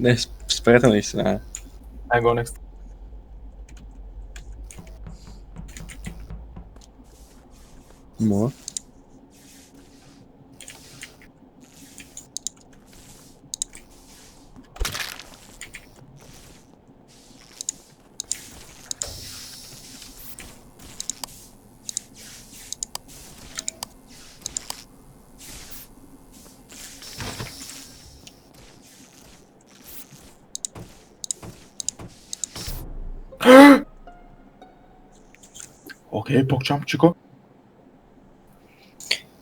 Не, спрете наистина. I go next. Мога. Окей, покчам, чико.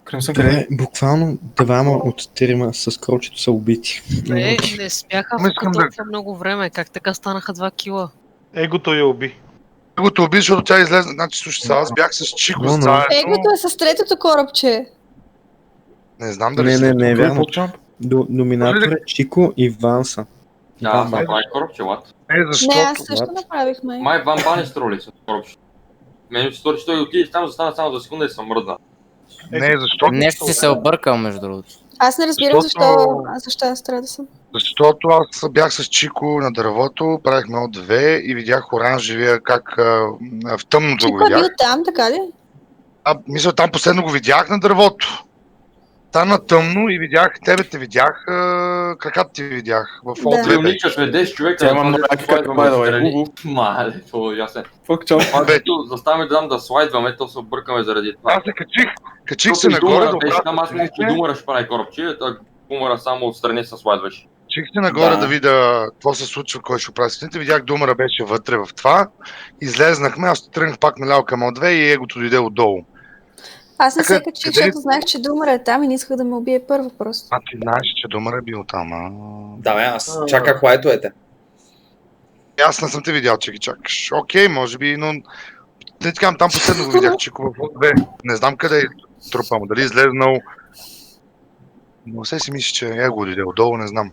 Кримсън, Добре, буквално двама от трима с крочето са убити. Не спяха в толкова много време. Как така станаха 2 кила? Егото я уби. Егото уби, защото тя излезе. Значи, слушай, сега аз бях с Чико Но. заедно. Егото е с третото корабче. Не знам дали си. Не е вярно. покчам. Номинатор е Чико и Ванса. Да, аз направих коробче, лад. Не, защото... Не, аз също направихме. Май Ван Бане строли с коробче. Мене се стори, че той отиде там, застана само за секунда и се мръдна. Не, защото... Нещо си се объркал, между другото. Аз не разбирам Защото- защо аз трябва да съм. Защото аз бях с Чико на дървото, правихме от две и видях оранжевия как в тъмното го Чико е бил видях. там, така ли? Мисля, там последно го видях на дървото. Стана тъмно и видях, тебе те видях, краката ти видях. В Да. О2 беше. Трилнича сме 10 човека. Тя има много яки как by the way. Мале, това е ясен. Покчам. Заставаме да дам да слайдваме, то се объркаме заради това. Аз се качих се нагоре да беше там, аз мисля, че обратно. Думара ще прави коробче, той Думара само отстрани се слайдваше. Чих се нагоре Да. да видя какво се случва, кой ще прави стените. Видях Думара беше вътре в това. Излезнахме, аз тръгнах пак наляво към О2 и Егото дойде отдолу. Аз не се Така, качих, къде- защото знаех, че Думара е там и не исках да ме убие първо просто. А ти знаеш, че Думара е бил там, а? Да, бе, аз чаках лайтовете. Аз не съм те видял, че ги чакаш. Окей, може би, но... Не така, там последно го видях, че в О2. Не знам къде е трупа му, дали излезнал... Но все си мисля, че Его дойде отдолу, не знам.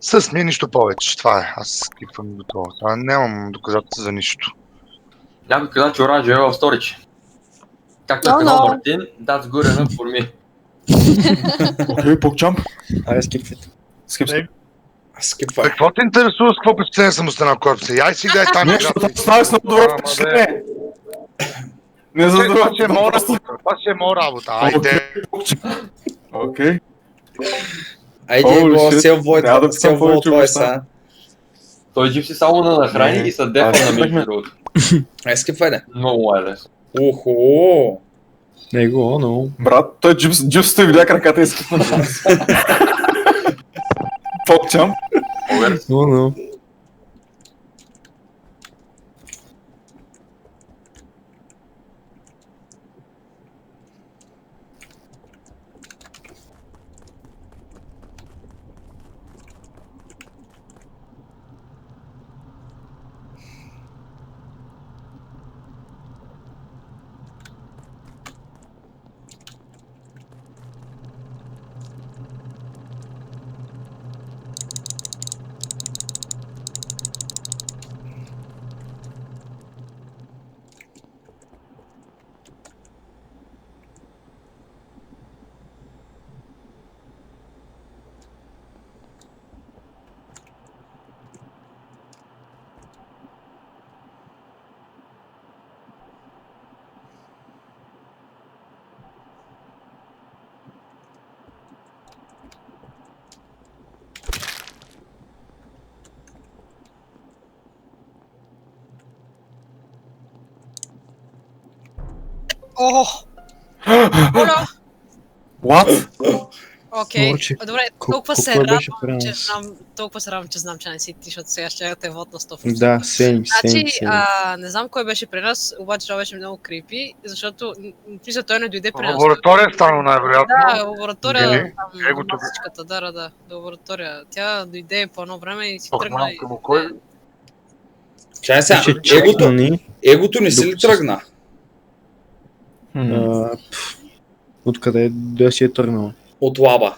С ми нищо повече, това е. Аз скипвам до това. А нямам доказателства за нищо. Някой каза, че оранжево е в сторич. Както е No, казал no. Мартин, that's good enough for me. Окей, покчам. Аре, скипвайте. Скипс. Скипвай. Какво те интересува с какво впечатление съм останал корпуса? Яй си дай там Нещо, играта. става с много добро Ама, впечатление. Не за Това да ще е моя работа. Това ще е моя работа. Айде. Окей. Айде, Holy го shit. сел войт, Няма да сел писам повече войт, неща. са. Той джип си само на нахрани Не. и са дефа на Аз- между другото. Ай, скипвай, да. Много е лесно. Ухо! Него, но... Брат, той джипс той видя краката и скипна. Покчам. Но. О! Оля! What? Окей, Морче, добре, толкова се кой радвам, беше при нас? че знам, че не си ти, защото сега ще те вод на 100%. Да, сейм. Значи, не знам кой беше при нас, обаче това беше много крипи, защото мисля, той не дойде при В нас. лаборатория е станало най-вероятно. Да, лаборатория, Нали? там, Егото. масичката, да, лаборатория. Тя дойде по едно време и си Ох, тръгна. малко му, кой? Чай сега, Ще чекна ни. егото не си ли тръгна? Откъде да си е тръгнал? От лаба.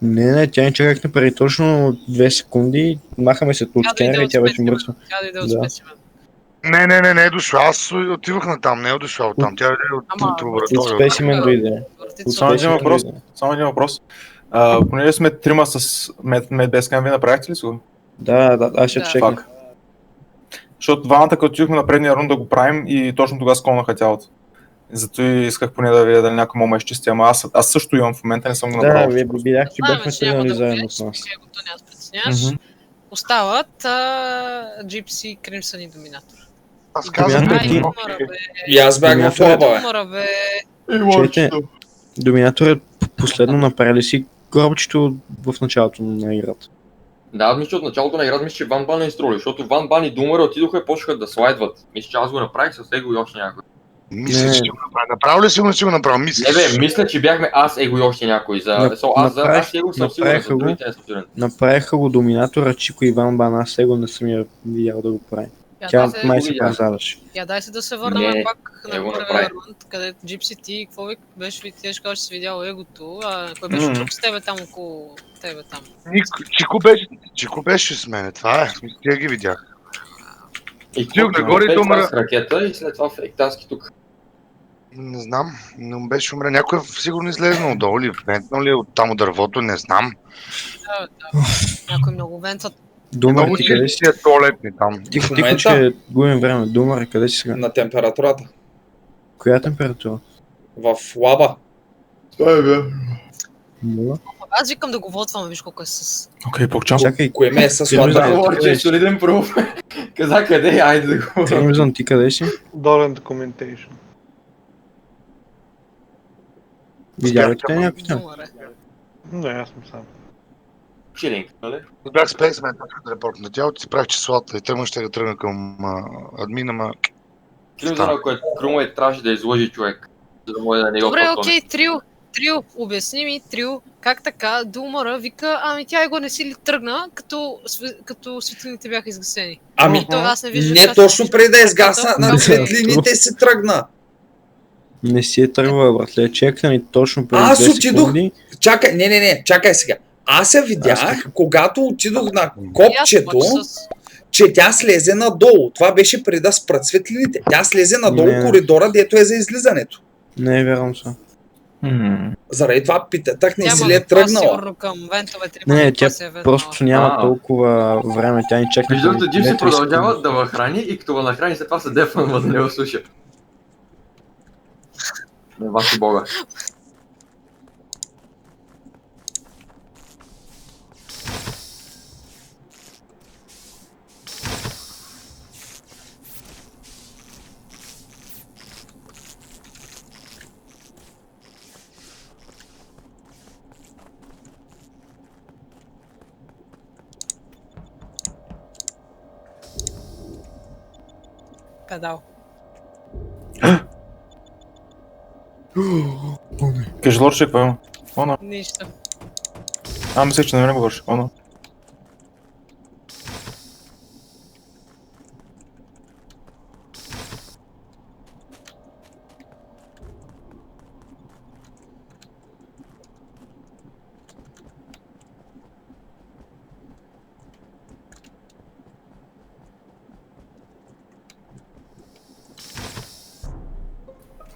Не, тя ни чакахме преди точно 2 секунди, махаме се от скенера и тя беше мръсна. Тя дойде от Да. специмен. Не е дошла. Аз отивах на там, не е дошла от там. Тя е от Ама, От лаборатория. спесимен дойде. От Само един спесимен въпрос. дойде. Само един въпрос. Понеже сме трима с медбескан, вие направихте ли си го? Да, аз ще Да. чекна. Фак. Защото двамата, като отидохме на предния рун да го правим и точно тогава сколнаха тялото. Зато и исках поне да видя дали някой мога ме изчисти, ама аз също имам в момента, не съм го Да, направил. вие видях, че Знаем, бяхме че няма тръгнали да заедно убиеш, с нас. Егото няма да притесняваш. Мгм. Остават Gypsy, Crimson и Доминатор. Аз казвам, Доминатор Ай, ти- Думара, бе. И аз бях в Доминатор- лаба, бе. Думара, бе. Чуйте, Доминатор последно направили си гробчето в началото на играта. Да, аз мисля, че от началото на играта мисля, че Ван Бан е изтроли, защото Ван Бан и Думър отидоха и почнаха да слайдват. Мисля, че аз го направих с Его и още някой. Мисля, Не. че ще го направя. Направил ли си го, не си го направил? Мисля. Не бе, мисля, че бяхме аз, Его и още някой. Аз и Его съм сигурен, за другите не съм сигурен. Направиха го Доминатора, Чико и Ван Бан, аз сега не съм я видял да го прави. Тя май се видях. казаваше. Я дай се да се върнем Не, пак не на го първия направи. рунд, където Gypsy ти, какво беше ви, ти ще кажеш, че си видял егото, а кой беше Мгм. друг с тебе там около тебе там? Чико беше с мене, това е. Тя ги видях. И Тих нагоре и Думъра. с ракета и след това фейк таски тук. Не знам, но беше умря. Някой сигурно излезнал отдолу ли, вентнал ли от там от дървото, не знам. Да. Някой много вентват. Думър, Много ти къде си? чисти туалетни там. Тихо, В момента? че губим време. Думър, къде си сега? На температурата. Коя температура? В лаба. Нула. Аз викам да го водваме, виж колко е с... Окей, покчам. Чакай, Кое ме е с Кремзон, лада? Говори, че е солиден пруф. Каза къде, айде да го... Кремзон, ти къде си? Dollar documentation. Видял ли те някой там? Думър е. Не, аз съм сам. Чилинг, нали? Бях спейсмен, да репорт на тялото, си правих числата и тръгна ще да тръгна към админа, ма... Кримзон, ако е Крума и трябваше да излъжи човек, за да може да не го Добре, потоне. окей, Трил, обясни ми, Трил, как така Думъра вика, ами тя его не си ли тръгна, като светлините бяха изгасени? Ами, То аз не виждам. не точно преди да изгасна на Да. светлините си тръгна. Не си е тръгвала, братле. Чекна ни точно преди Аз 2 отидох. секунди. Чакай, не, чакай сега. Аз я Аз видях, така. когато отидох на И аз копчето, обаче с- че тя слезе надолу. Това беше преди да спрат светлините. Тя слезе надолу Не. коридора, дето е за излизането. Не е вярно са. Заради това питах, не Тя си ма ли е това тръгнала? Сигурно към вентовете. Не, това тя се е вентнала. просто няма А. толкова време. Тя ни чакна. Виждам, преди че Джипси 2-3 продължава секунди. да ме храни и като ме нахрани, след това се дефънва да не го слуша. Не ваши бога. Педал. Кажи лорче, какво има? Оно. Нищо. Мислех, че на мен говориш. Оно.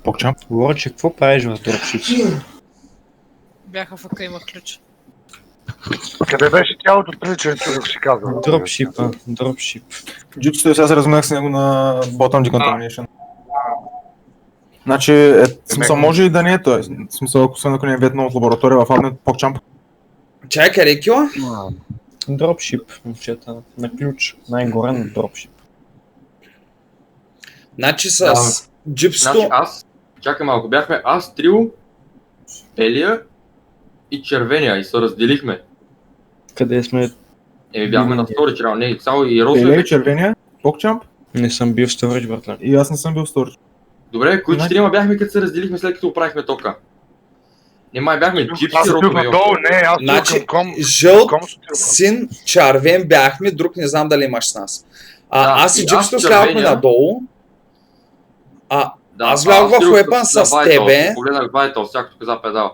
Покчам. Лорче, какво правиш в дропшип? Бяха в АК, имах ключ. Къде беше тялото приличен човек, си казва. Дропшип. Джипсито сега се разминах с него на Bottom Decontamination. Значи, смисъл може и да не е той. Смисъл, ако не е ветнал от лаборатория в Admin, покчам. Чакай, къде е кила? Дропшип, момчета. На ключ. Най-горе на дропшип. Значи с Да. джипсто... Значи аз, чакай малко, бяхме аз, Трио, Елия и Червения и се разделихме. Къде сме? Бяхме на втори червен, не, цяло и Розовия Еле, вече. червения, покчамп Не съм бил в сторич, братле. и аз не съм бил в сторич. Добре, кои Значи- четирима бяхме, като се разделихме след като оправихме тока? Не май бяхме Аз Джипси, отидох Розовия. надолу, не, аз Значи, отидох към жълт, ком. син, червен бяхме, друг не знам дали имаш с нас. Аз и и джипсто аз слязохме червения. надолу. Да, Аз влязох в отидох Weapon на с Vital, тебе. Погледнах Vital, всякото каза педал.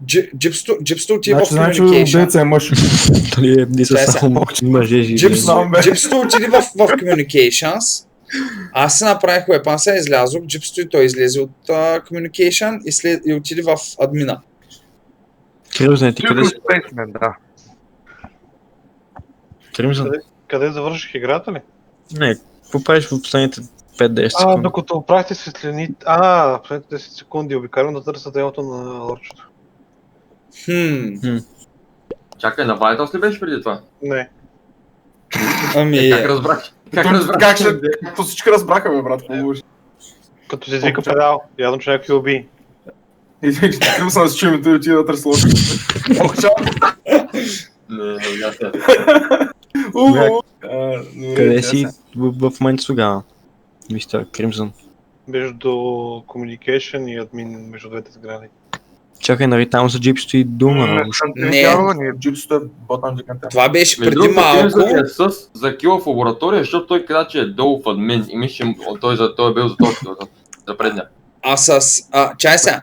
Джипсто отива в Значи communication. убийца е мъж. Дали не са Чай сега. само мъже и Джипсто, жени. Джипсто отиде в communications. Аз се направих weapons, излязох, Джипсто и той излезе от communication и отиде в админа. Кримзън, ти къде си? Спейсмен, да. Кримзън? Къде завърших играта ли? Не, какво правиш в последните 5-10 секунди? Докато правите светлините... последните 10 секунди обикалям да търся делото на лорчето. Чакай, на Vitals ли беше преди това? Не. Ами... Как разбрах? Как ще... То всички разбраха, бе, брат. Като се извика педал, явно, че някой уби. И такъв съм с чуем, той отида да търси лошо. Не, ясно. Къде си в момента тогава? Мистер Кримзън. Между communication и админ, между двете сгради. Чакай, нали там за джипсто и дума. Джипсото е ботан дикантен. Това беше Между преди другото, малко. Кримзън е с закила в лаборатория, защото той каза, че е долу в админ и мисля, че той е бил за точно за предния. Чай сега.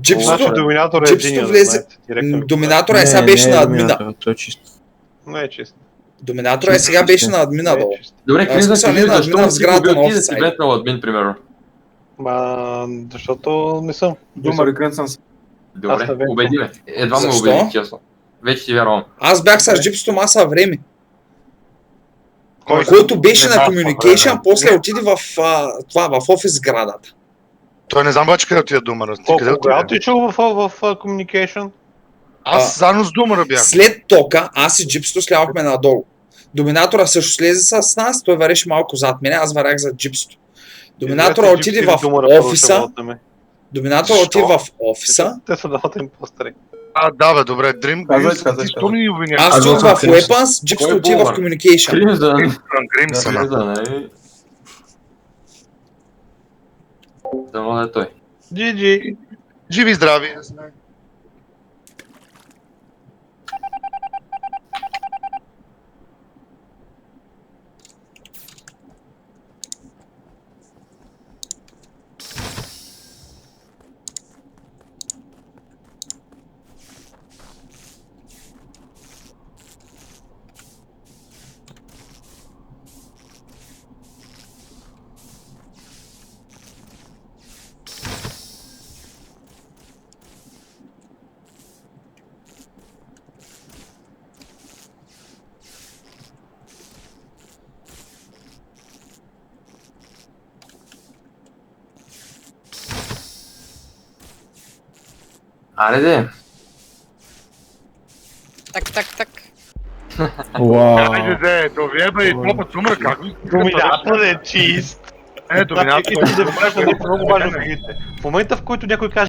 Джипсто- Значи доминатор е Джипсто единия, влезе- да знаете. Директно ми Доминатора сега беше на админа. Той е чист. каза. Не е чист. Доминатора сега беше на админа Не е долу. чист. Добре, Кримзън, смисъл, кажи не на защо админа, не в си сградата побил на ти да си офсайд. бетнал админ, примерно? Защото не съм. Думари, крънцам се. Аз Добре, не бях. убеди ме. Едва ме Защо? убеди, честно. Вече ти вярвам. Аз бях с Джипсто маса време. Кой? Който беше Не на бях communication, по-време. после отиде в офис сградата. Той не знам обаче къде отида думара. Ти къде Кога отида? отичал в communication? Аз заедно с думара бях. След тока, аз и Джипсто слявахме надолу. Доминатора също слезе с нас, той вареше малко зад мене, аз варях за Джипсто. Доминатора отиде в офиса. Доминатора отиде в офиса. Те са двамата импостери. Да, бе, добре, Дрим, Казай. ти що ни обвиняш? Аз Аз отидох съм в Кримсън. Weapons, Джипсто Кой е отиде в по-добър? Communication. Кримзън. Гримсън. Кримзън, нали? Дано да е той. GG. Живи и здрави. Аре де. Так. Айде, де, то вие бе и попът умра, как ви? Доминатор е чист. Доминатор. Искам да ви кажа нещо много важно. В момента, в който някой каже